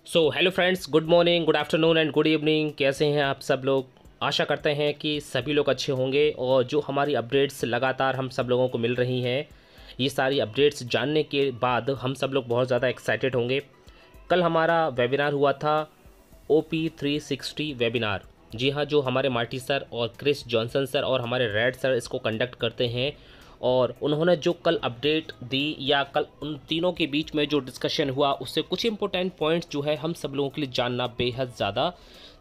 Hello friends, good morning, good afternoon and good evening. कैसे हैं आप सब लोग? आशा करते हैं कि सभी लोग अच्छे होंगे। और जो हमारी अपडेट्स लगातार हम सब लोगों को मिल रही हैं, ये सारी अपडेट्स जानने के बाद हम सब लोग बहुत ज़्यादा एक्साइटेड होंगे। कल हमारा वेबिनार हुआ था, OP360 वेबिनार। जी हाँ, जो हमारे मार्टी सर और क्रिस जॉनसन सर और हमारे रेड सर इसको कंडक्ट करते हैं। और उन्होंने जो कल अपडेट दी या कल उन तीनों के बीच में जो डिस्कशन हुआ, उससे कुछ इंपॉर्टेंट पॉइंट्स जो है हम सब लोगों के लिए जानना बेहद ज़्यादा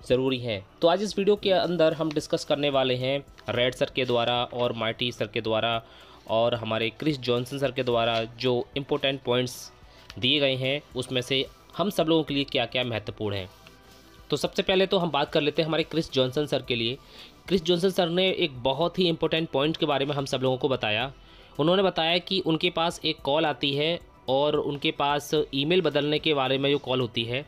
ज़रूरी है। तो आज इस वीडियो के अंदर हम डिस्कस करने वाले हैं रेड सर के द्वारा और मार्टी सर के द्वारा और हमारे क्रिस जॉनसन सर के द्वारा जो इम्पोर्टेंट पॉइंट्स दिए गए हैं, उसमें से हम सब लोगों के लिए क्या क्या महत्वपूर्ण है। तो सबसे पहले तो हम बात कर लेते हैं हमारे क्रिस जॉनसन सर के लिए। क्रिस जॉनसन सर ने एक बहुत ही इंपॉर्टेंट पॉइंट के बारे में हम सब लोगों को बताया। उन्होंने बताया कि उनके पास एक कॉल आती है और उनके पास ईमेल बदलने के बारे में जो कॉल होती है,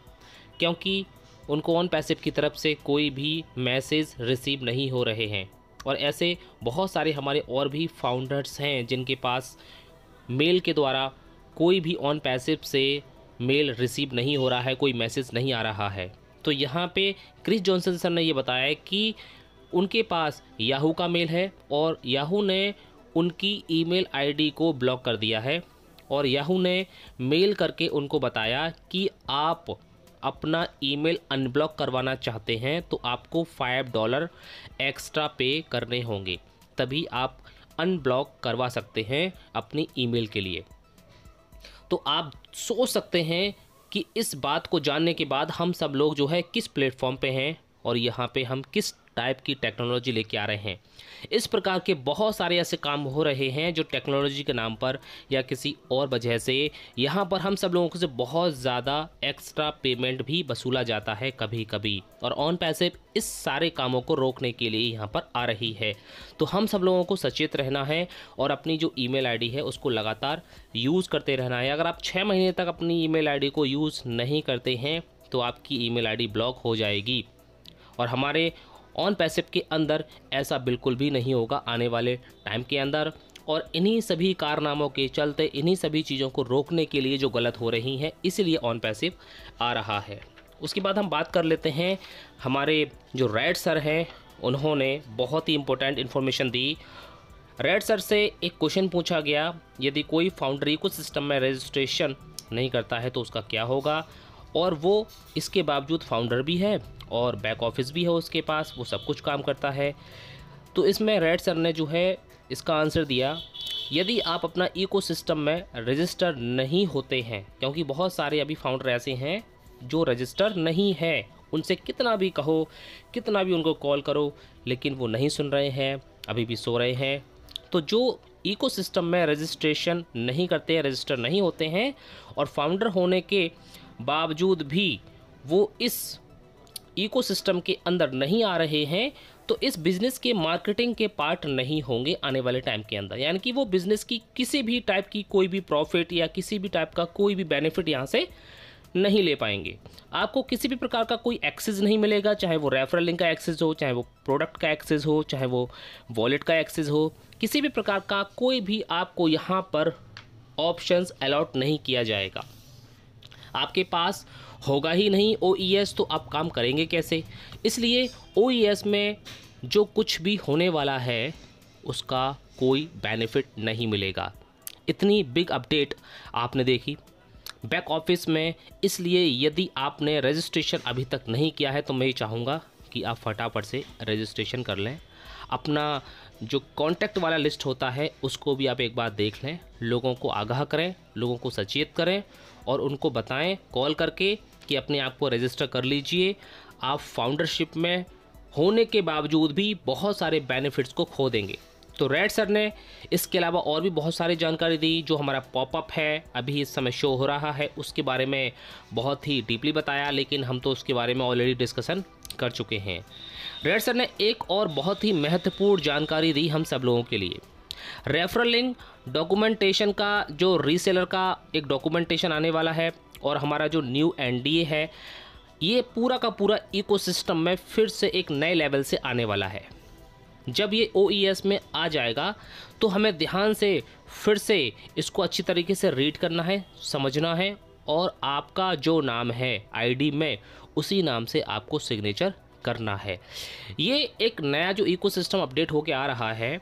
क्योंकि उनको ऑन पैसिव की तरफ से कोई भी मैसेज रिसीव नहीं हो रहे हैं। और ऐसे बहुत सारे हमारे और भी फाउंडर्स हैं जिनके पास मेल के द्वारा कोई भी ऑन पैसिव से मेल रिसीव नहीं हो रहा है, कोई मैसेज नहीं आ रहा है। तो यहाँ पे क्रिस जॉनसन सर ने ये बताया कि उनके पास याहू का मेल है और याहू ने उनकी ईमेल आईडी को ब्लॉक कर दिया है। और याहू ने मेल करके उनको बताया कि आप अपना ईमेल अनब्लॉक करवाना चाहते हैं तो आपको $5 एक्स्ट्रा पे करने होंगे, तभी आप अनब्लॉक करवा सकते हैं अपनी ईमेल के लिए। तो आप सोच सकते हैं कि इस बात को जानने के बाद हम सब लोग जो है किस प्लेटफॉर्म पे हैं और यहाँ पे हम किस टाइप की टेक्नोलॉजी लेके आ रहे हैं। इस प्रकार के बहुत सारे ऐसे काम हो रहे हैं जो टेक्नोलॉजी के नाम पर या किसी और वजह से यहाँ पर हम सब लोगों से बहुत ज़्यादा एक्स्ट्रा पेमेंट भी वसूला जाता है कभी कभी। और ऑन पैसिव इस सारे कामों को रोकने के लिए यहाँ पर आ रही है। तो हम सब लोगों को सचेत रहना है और अपनी जो ईमेल आईडी है उसको लगातार यूज़ करते रहना है। अगर आप 6 महीने तक अपनी ईमेल आईडी को यूज़ नहीं करते हैं तो आपकी ईमेल आईडी ब्लॉक हो जाएगी। और हमारे ऑन पैसिव के अंदर ऐसा बिल्कुल भी नहीं होगा आने वाले टाइम के अंदर। और इन्हीं सभी कारनामों के चलते, इन्हीं सभी चीज़ों को रोकने के लिए जो गलत हो रही हैं, इसीलिए ऑन पैसिव आ रहा है। उसके बाद हम बात कर लेते हैं हमारे जो रेड सर हैं, उन्होंने बहुत ही इम्पोर्टेंट इन्फॉर्मेशन दी। रेड सर से एक क्वेश्चन पूछा गया, यदि कोई फाउंडर इकोसिस्टम में रजिस्ट्रेशन नहीं करता है तो उसका क्या होगा। और वो इसके बावजूद फाउंडर भी है और बैक ऑफिस भी है उसके पास, वो सब कुछ काम करता है। तो इसमें रेड सर ने जो है इसका आंसर दिया, यदि आप अपना इकोसिस्टम में रजिस्टर नहीं होते हैं, क्योंकि बहुत सारे अभी फाउंडर ऐसे हैं जो रजिस्टर नहीं है, उनसे कितना भी कहो, कितना भी उनको कॉल करो, लेकिन वो नहीं सुन रहे हैं, अभी भी सो रहे हैं। तो जो इकोसिस्टम में रजिस्ट्रेशन नहीं करते हैं, रजिस्टर नहीं होते हैं और फाउंडर होने के बावजूद भी वो इस इकोसिस्टम के अंदर नहीं आ रहे हैं, तो इस बिज़नेस के मार्केटिंग के पार्ट नहीं होंगे आने वाले टाइम के अंदर। यानी कि वो बिज़नेस की किसी भी टाइप की कोई भी प्रॉफिट या किसी भी टाइप का कोई भी बेनिफिट यहाँ से नहीं ले पाएंगे। आपको किसी भी प्रकार का कोई एक्सेस नहीं मिलेगा, चाहे वो रेफरल लिंक का एक्सेस हो, चाहे वो प्रोडक्ट का एक्सेस हो, चाहे वो वॉलेट का एक्सेस हो, किसी भी प्रकार का कोई भी आपको यहाँ पर ऑप्शंस अलॉट नहीं किया जाएगा। आपके पास होगा ही नहीं OES, तो आप काम करेंगे कैसे? इसलिए OES में जो कुछ भी होने वाला है उसका कोई बेनिफिट नहीं मिलेगा। इतनी बिग अपडेट आपने देखी बैक ऑफिस में। इसलिए यदि आपने रजिस्ट्रेशन अभी तक नहीं किया है तो मैं चाहूँगा कि आप फटाफट से रजिस्ट्रेशन कर लें। अपना जो कॉन्टैक्ट वाला लिस्ट होता है उसको भी आप एक बार देख लें, लोगों को आगाह करें, लोगों को सचेत करें और उनको बताएं कॉल करके कि अपने आप को रजिस्टर कर लीजिए। आप फाउंडरशिप में होने के बावजूद भी बहुत सारे बेनिफिट्स को खो देंगे। तो रेड सर ने इसके अलावा और भी बहुत सारी जानकारी दी। जो हमारा पॉपअप है अभी इस समय शो हो रहा है, उसके बारे में बहुत ही डीपली बताया, लेकिन हम तो उसके बारे में ऑलरेडी डिस्कशन कर चुके हैं। रेड सर ने एक और बहुत ही महत्वपूर्ण जानकारी दी हम सब लोगों के लिए। रेफरल लिंक डॉक्यूमेंटेशन का जो रीसेलर का एक डॉक्यूमेंटेशन आने वाला है और हमारा जो न्यू NDA है, ये पूरा का पूरा इकोसिस्टम में फिर से एक नए लेवल से आने वाला है। जब ये OES में आ जाएगा तो हमें ध्यान से फिर से इसको अच्छी तरीके से रीड करना है, समझना है और आपका जो नाम है आईडी में उसी नाम से आपको सिग्नेचर करना है। ये एक नया जो इकोसिस्टम अपडेट होके आ रहा है,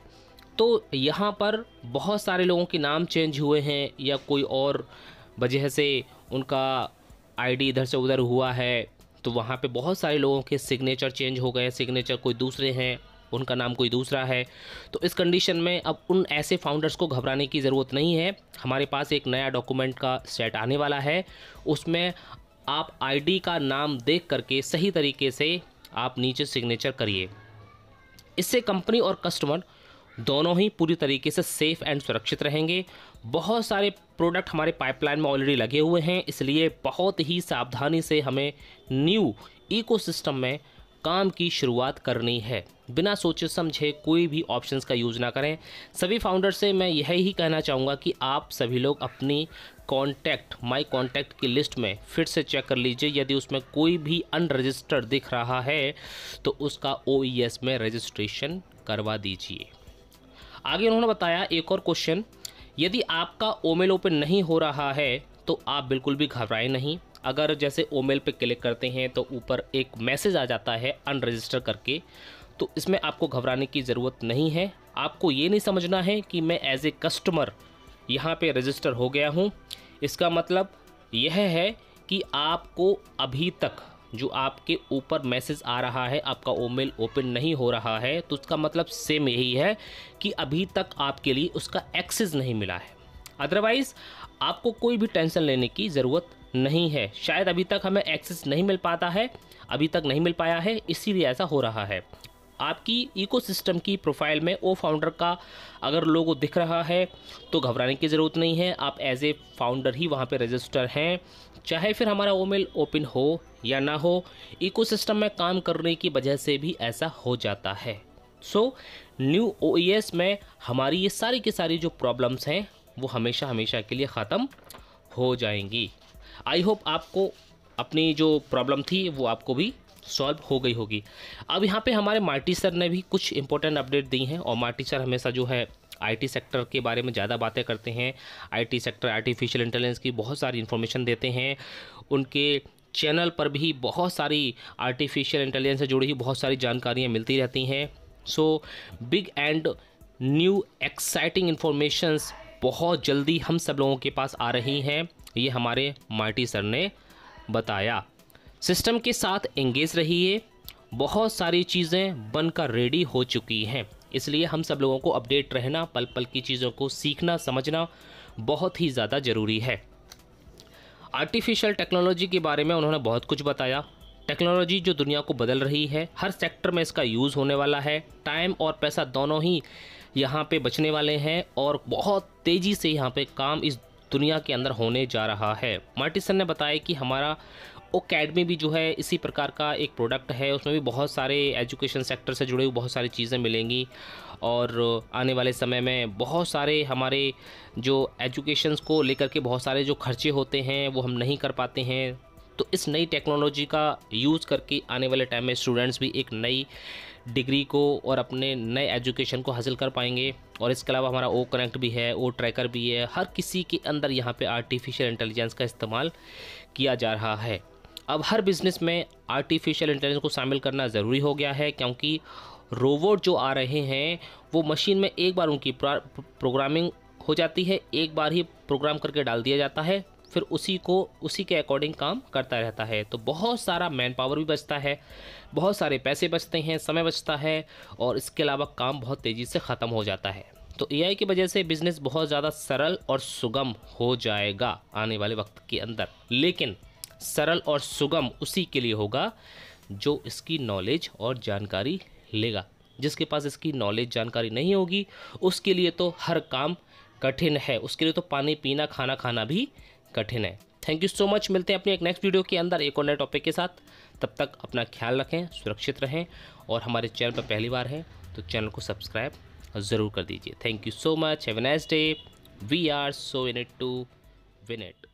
तो यहाँ पर बहुत सारे लोगों के नाम चेंज हुए हैं या कोई और वजह से उनका आईडी इधर से उधर हुआ है, तो वहाँ पे बहुत सारे लोगों के सिग्नेचर चेंज हो गए, सिग्नेचर कोई दूसरे हैं, उनका नाम कोई दूसरा है। तो इस कंडीशन में अब उन ऐसे फाउंडर्स को घबराने की ज़रूरत नहीं है। हमारे पास एक नया डॉक्यूमेंट का सेट आने वाला है, उसमें आप आईडी का नाम देख करके सही तरीके से आप नीचे सिग्नेचर करिए। इससे कंपनी और कस्टमर दोनों ही पूरी तरीके से सेफ़ एंड सुरक्षित रहेंगे। बहुत सारे प्रोडक्ट हमारे पाइपलाइन में ऑलरेडी लगे हुए हैं, इसलिए बहुत ही सावधानी से हमें न्यू इकोसिस्टम में काम की शुरुआत करनी है। बिना सोचे समझे कोई भी ऑप्शंस का यूज़ ना करें। सभी फाउंडर से मैं यही ही कहना चाहूँगा कि आप सभी लोग अपनी माई कॉन्टैक्ट की लिस्ट में फिर से चेक कर लीजिए। यदि उसमें कोई भी अनरजिस्टर्ड दिख रहा है तो उसका OES में रजिस्ट्रेशन करवा दीजिए। आगे उन्होंने बताया एक और क्वेश्चन, यदि आपका ओमेल ओपन नहीं हो रहा है तो आप बिल्कुल भी घबराएं नहीं। अगर जैसे ओमेल पे क्लिक करते हैं तो ऊपर एक मैसेज आ जाता है अनरजिस्टर करके, तो इसमें आपको घबराने की ज़रूरत नहीं है। आपको ये नहीं समझना है कि मैं एज ए कस्टमर यहाँ पे रजिस्टर हो गया हूँ। इसका मतलब यह है कि आपको अभी तक जो आपके ऊपर मैसेज आ रहा है, आपका ओमेल ओपन नहीं हो रहा है, तो उसका मतलब सेम यही है कि अभी तक आपके लिए उसका एक्सेस नहीं मिला है। अदरवाइज़ आपको कोई भी टेंशन लेने की ज़रूरत नहीं है। शायद अभी तक हमें एक्सेस नहीं मिल पाता है, अभी तक नहीं मिल पाया है, इसीलिए ऐसा हो रहा है। आपकी इकोसिस्टम की प्रोफाइल में ओ फाउंडर का अगर लोगो दिख रहा है तो घबराने की ज़रूरत नहीं है। आप एज ए फाउंडर ही वहाँ पे रजिस्टर हैं, चाहे फिर हमारा ओमेल ओपन हो या ना हो, इकोसिस्टम में काम करने की वजह से भी ऐसा हो जाता है। सो न्यू OES में हमारी ये सारी की सारी जो प्रॉब्लम्स हैं वो हमेशा हमेशा के लिए ख़त्म हो जाएंगी। आई होप आपको अपनी जो प्रॉब्लम थी वो आपको भी सॉल्व हो गई होगी। अब यहाँ पे हमारे मार्टी सर ने भी कुछ इंपॉर्टेंट अपडेट दी हैं, और मार्टी सर हमेशा जो है IT सेक्टर के बारे में ज़्यादा बातें करते हैं। IT सेक्टर, आर्टिफिशियल इंटेलिजेंस की बहुत सारी इन्फॉर्मेशन देते हैं। उनके चैनल पर भी बहुत सारी आर्टिफिशियल इंटेलिजेंस से जुड़ी हुई बहुत सारी जानकारियाँ मिलती रहती हैं। So big and new exciting informations बहुत जल्दी हम सब लोगों के पास आ रही हैं, ये हमारे मार्टी सर ने बताया। सिस्टम के साथ एंगेज रहिए, बहुत सारी चीज़ें बनकर रेडी हो चुकी हैं, इसलिए हम सब लोगों को अपडेट रहना, पल पल की चीज़ों को सीखना समझना बहुत ही ज़्यादा ज़रूरी है। आर्टिफिशियल टेक्नोलॉजी के बारे में उन्होंने बहुत कुछ बताया। टेक्नोलॉजी जो दुनिया को बदल रही है, हर सेक्टर में इसका यूज़ होने वाला है। टाइम और पैसा दोनों ही यहाँ पे बचने वाले हैं और बहुत तेज़ी से यहाँ पे काम इस दुनिया के अंदर होने जा रहा है। मार्टी सर ने बताया कि हमारा ओकेडमी भी जो है इसी प्रकार का एक प्रोडक्ट है, उसमें भी बहुत सारे एजुकेशन सेक्टर से जुड़े हुए बहुत सारी चीज़ें मिलेंगी, और आने वाले समय में बहुत सारे हमारे जो एजुकेशंस को लेकर के बहुत सारे जो खर्चे होते हैं वो हम नहीं कर पाते हैं। तो इस नई टेक्नोलॉजी का यूज़ करके आने वाले टाइम में स्टूडेंट्स भी एक नई डिग्री को और अपने नए एजुकेशन को हासिल कर पाएंगे। और इसके अलावा हमारा ओ कनेक्ट भी है, ओ ट्रैकर भी है, हर किसी के अंदर यहाँ पे आर्टिफिशियल इंटेलिजेंस का इस्तेमाल किया जा रहा है। अब हर बिज़नेस में आर्टिफिशियल इंटेलिजेंस को शामिल करना ज़रूरी हो गया है, क्योंकि रोबोट जो आ रहे हैं वो मशीन में एक बार उनकी प्रोग्रामिंग हो जाती है, एक बार ही प्रोग्राम करके डाल दिया जाता है, फिर उसी के अकॉर्डिंग काम करता रहता है। तो बहुत सारा मैन पावर भी बचता है, बहुत सारे पैसे बचते हैं, समय बचता है, और इसके अलावा काम बहुत तेज़ी से ख़त्म हो जाता है। तो AI की वजह से बिज़नेस बहुत ज़्यादा सरल और सुगम हो जाएगा आने वाले वक्त के अंदर। लेकिन सरल और सुगम उसी के लिए होगा जो इसकी नॉलेज और जानकारी लेगा। जिसके पास इसकी नॉलेज जानकारी नहीं होगी उसके लिए तो हर काम कठिन है, उसके लिए तो पानी पीना खाना खाना भी कठिन है। Thank you so much. मिलते हैं अपनी एक नेक्स्ट वीडियो के अंदर एक और नए टॉपिक के साथ। तब तक अपना ख्याल रखें, सुरक्षित रहें, और हमारे चैनल पर पहली बार हैं तो चैनल को सब्सक्राइब ज़रूर कर दीजिए। Thank you so much. Have a nice day. We are so in it to win it.